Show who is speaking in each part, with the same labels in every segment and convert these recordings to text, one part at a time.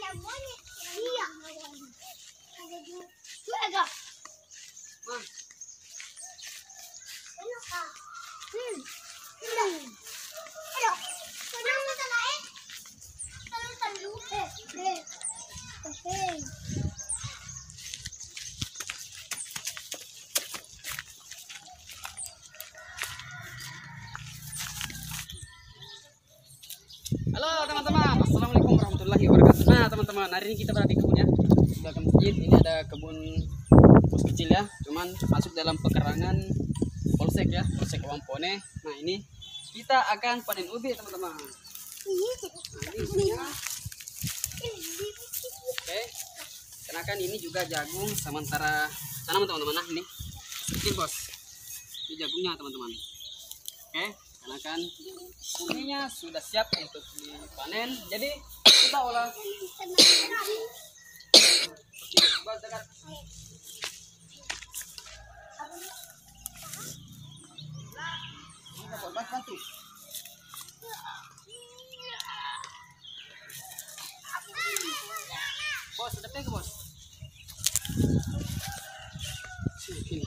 Speaker 1: Iya.
Speaker 2: Halo teman-teman, assalamualaikum warahmatullahi wabarakatuh. Nah teman-teman, hari ini kita berada di kebun ya. Sudah ke masjid, ini ada kebun bos kecil ya, cuman masuk dalam pekarangan polsek ya, polsek Wampone. Nah ini kita akan panen ubi teman-teman. Nah ini ubinya. Oke, kenakan ini juga jagung sementara tanaman teman-teman. Nah ini bos, ini jagungnya teman-teman. Oke, kenakan ubinya sudah siap untuk dipanen. Jadi kita olah dekat. Bantu. Bos, sedapnya ke bos. Sini.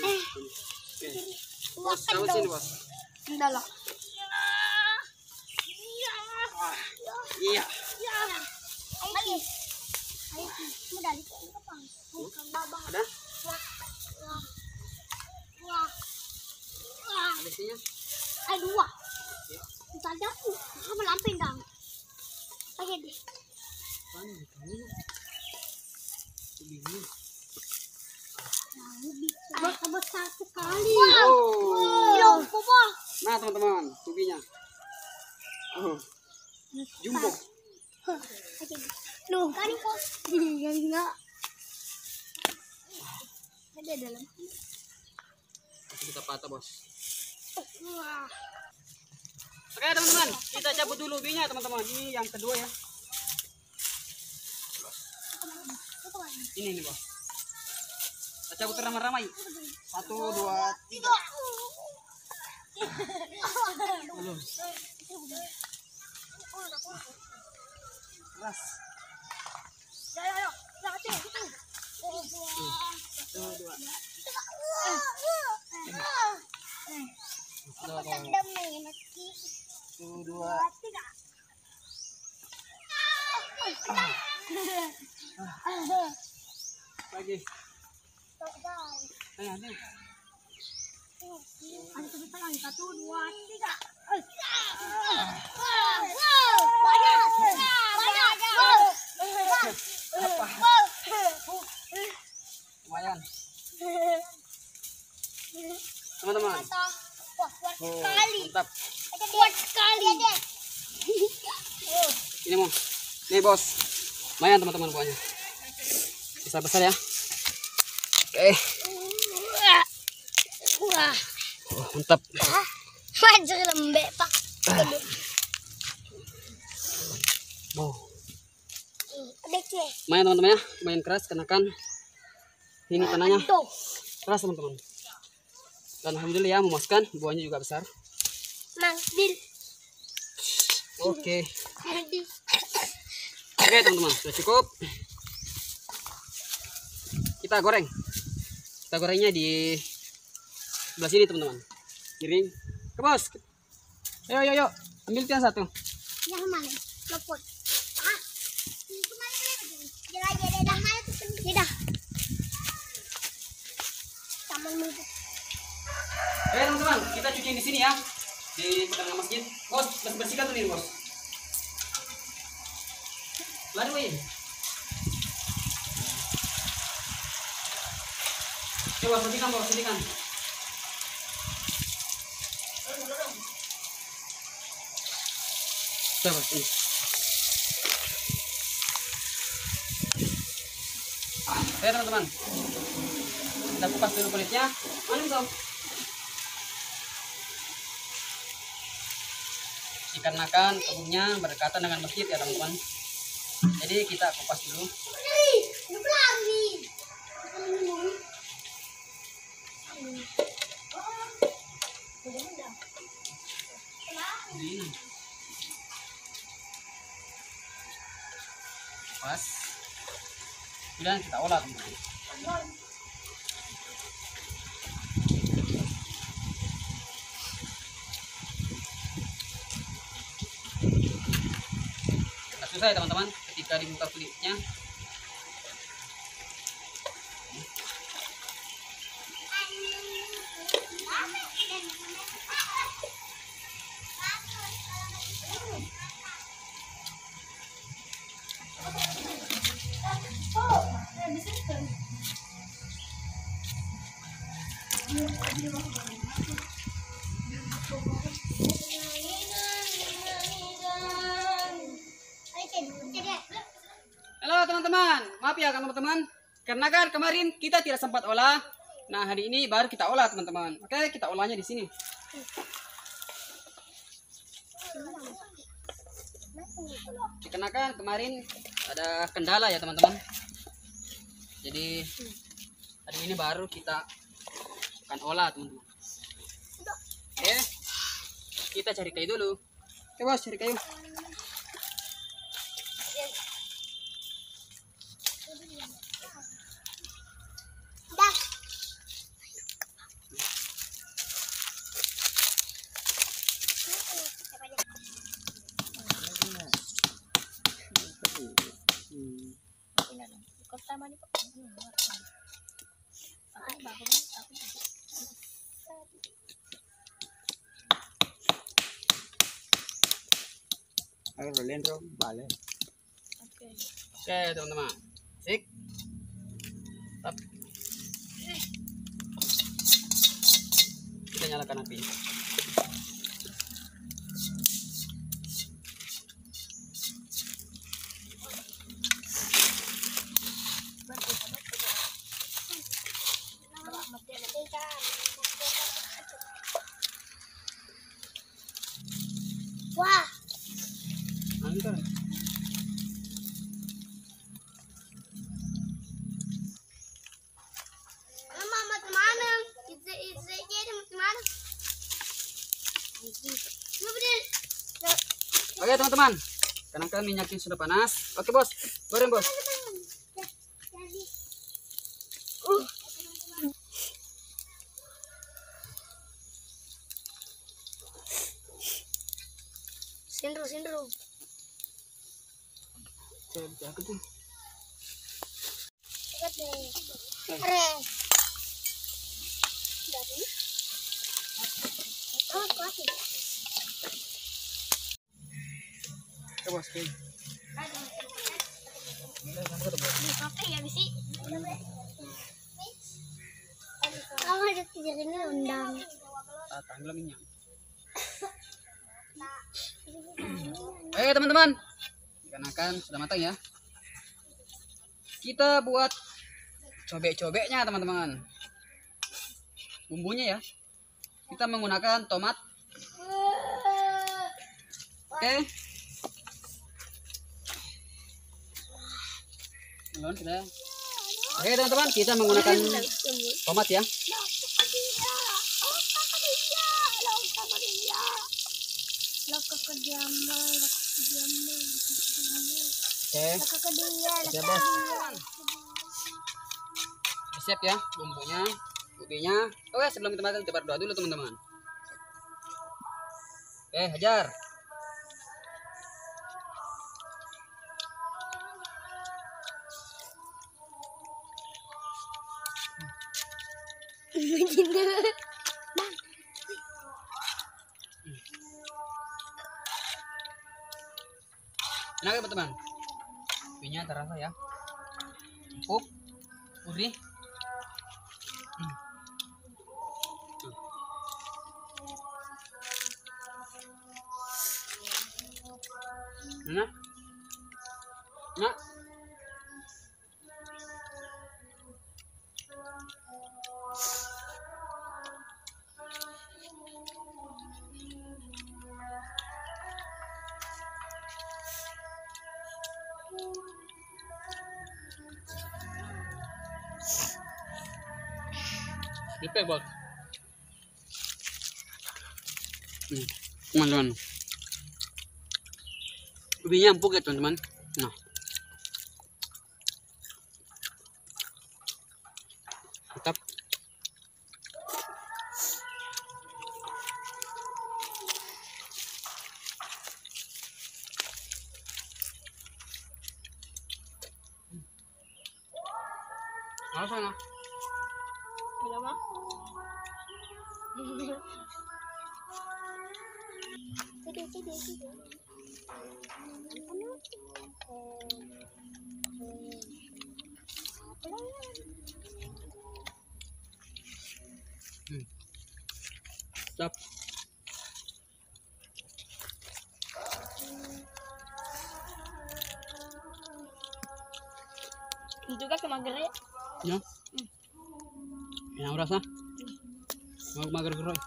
Speaker 2: Oke. Bos, tahu sini bos.
Speaker 1: Kendala.
Speaker 2: Iya. Ada? Ada isinya?
Speaker 1: Ada dua. Saja aku sama lampin dong. Pakai deh. Besar sekali.
Speaker 2: Wow.
Speaker 1: Wow.
Speaker 2: Nah teman-teman, ubinya. Oh, jumbo.
Speaker 1: Loh, kan kok enggak. Ada dalam.
Speaker 2: Kita patah bos.
Speaker 1: Wah.
Speaker 2: Oke teman-teman, kita cabut dulu ubinya teman-teman. Ini yang kedua ya. Ini bos. Kita cabut ramai-ramai. 1, 2, 3. Halo. Keras.
Speaker 1: Ayo.
Speaker 2: 1, 2. Lagi. Ayo.
Speaker 1: Ada sebentar lagi 1, 2, 3.
Speaker 2: Lumayan. Teman-teman. Oh, mantap.
Speaker 1: Kuat sekali.
Speaker 2: Ini mau. Nih bos. Lumayan teman-teman buahnya. Besar-besar ya. Oke.
Speaker 1: Wah.
Speaker 2: Oh, mantap.
Speaker 1: Wajar lembek, Pak.
Speaker 2: Oh.
Speaker 1: Kecil.
Speaker 2: Lumayan teman-teman ya. Lumayan keras karena kan ini tanahnya
Speaker 1: Tuh.
Speaker 2: keras teman-teman. Dan alhamdulillah ya memuaskan, buahnya juga besar.
Speaker 1: Manggil.
Speaker 2: Oke. Oke teman-teman, sudah cukup. Kita goreng. Kita gorengnya di sebelah sini teman-teman. Giring ke bos. Ayo. Ambil tiang satu.
Speaker 1: Yang mana? Lepot. Ah. Dah mana tuh? Dah. Taman muda.
Speaker 2: Oke teman-teman, kita cuci di sini ya. Di pekarangan masjid. Bos, bersihkan tuh nih bos. Lari woi. Coba bersihkan bos, bersihkan. Coba ini. Oke teman-teman, kita kupas dulu kulitnya. Mana dong? Dikarenakan kebunnya berdekatan dengan masjid ya teman-teman. Jadi kita kupas dulu. Ini. kupas. Kemudian kita olah teman-teman. Tidak susah ya teman-teman ketika dibuka kulitnya. Halo teman-teman, maaf ya teman-teman, karena kan kemarin kita tidak sempat olah. Nah hari ini baru kita olah teman-teman. Oke, kita olahnya di sini. Dikarenakan kemarin ada kendala ya teman-teman. Jadi hari ini baru kita akan olah teman-teman. Oke, kita cari kayu dulu. Oke bos, cari kayu.
Speaker 3: Balik.
Speaker 2: Oke teman-teman, sik. Tap. Kita nyalakan api.
Speaker 1: Wah,
Speaker 2: Antar.
Speaker 1: mama mana? Izin mana?
Speaker 2: Oke teman-teman, karena kan minyaknya sudah panas. Oke bos, goreng bos.
Speaker 1: Sindro.
Speaker 2: Jaga tuh.
Speaker 1: Keren. Dari. Oh, kasih.
Speaker 2: Oke bos, oke.
Speaker 1: Kafe ya bisi. Kamu ada tiga ini undang.
Speaker 2: Tanggal minyak. Oke teman-teman, karena kan sudah matang ya. Kita buat cobek-cobeknya teman-teman. Bumbunya ya. Kita menggunakan tomat. Oke. Sudah. Oke teman-teman, kita menggunakan tomat ya. Oke. Siap bos. Siap ya bumbunya, ubinya. Oke sebelum kita makan kita berdoa dulu teman-teman. Oke hajar. Enak ya teman-teman. Ubinya terasa ya. Empuk, gurih. Enak. Enak. Oke bos. Teman-teman. Ubinya empuk ya teman-teman. Nah. Halo sana.
Speaker 1: Kenapa? Tidur.
Speaker 2: Stop.
Speaker 1: Itu kan kemager ya.
Speaker 2: Ya. Yang rasa. Mau mager geroy.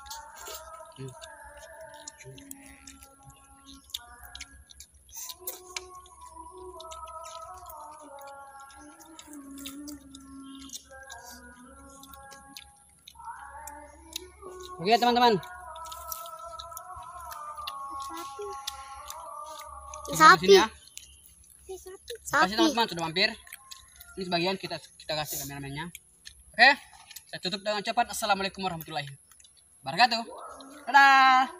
Speaker 2: Oke teman-teman.
Speaker 1: Sapi.
Speaker 2: Sini ya.
Speaker 1: Sapi.
Speaker 2: Kasih teman-teman sudah mampir. Ini sebagian kita kasih kameramennya. Oke. Saya tutup dengan ucapan assalamualaikum warahmatullahi wabarakatuh. Dadah.